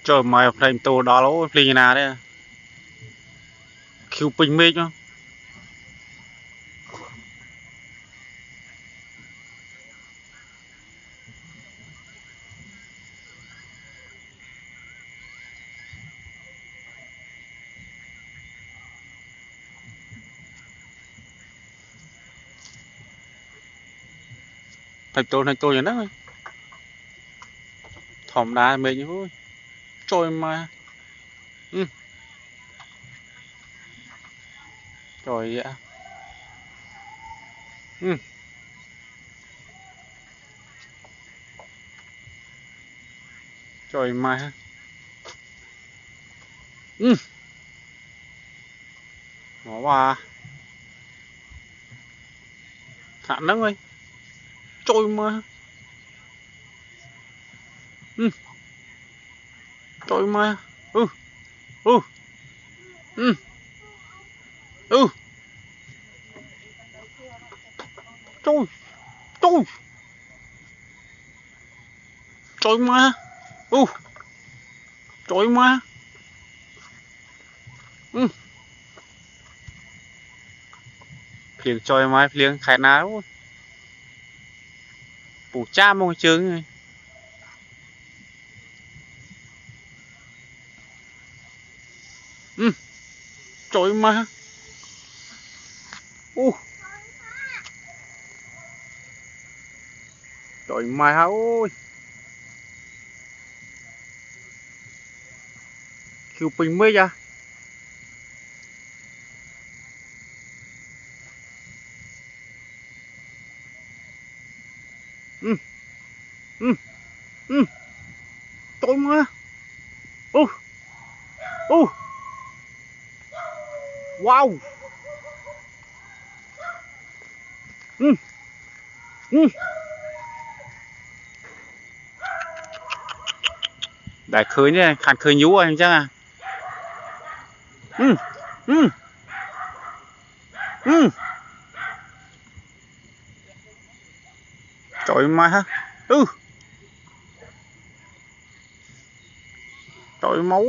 trời mày flame tô đó lố flame như nào đấy kêu pin mê chứ flame tô như đó thòm đá mê như thôi trời mà ừ. Trời ạ ừ. Trời mà ừ. Nó qua hạ nắng ơi trời mà ừ. Trời mà ừ ừ ừ ừ trời trời trời mà ừ trời mà ừ phiền trời mà phiền khai nào phủ cha mong chương ừ trời mà ừ trời mà ơi kêu pin mới ra ừ ừ ừ trời mà ừ ừ wow ừ ừ đại khơi nhé khăn khơi nhú anh chắc à ừ ừ ừ trời mà ha ừ trời máu